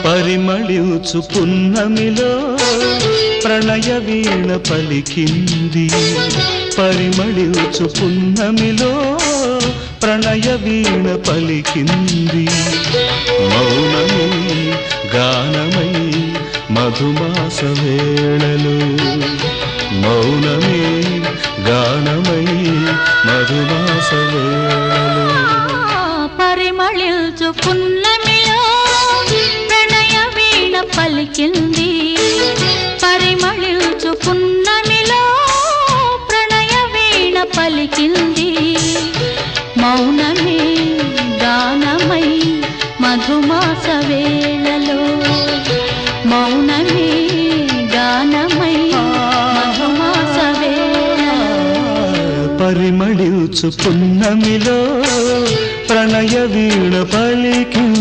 పరిమళించు పున్నమిలో ప్రణయ వీణ పలికింది పరిమళించు పున్నమిలో ప్రణయ వీణ పలికింది మౌనమే గానమై మధుమాస వేళలో మౌనమే గానమై మధుమాస వేళలో పరిమళించు పున్నమిలో ప్రణయ వీణ పలికింది పరిమళించు పున్నమిలో ప్రణయ వీణ పలికింది మౌనమే గానమై మధుమాస వేళలో మౌనమే గానమై మధుమాస వేళలో పరిమళించు పున్నమిలో ప్రణయ వీణ పలికింది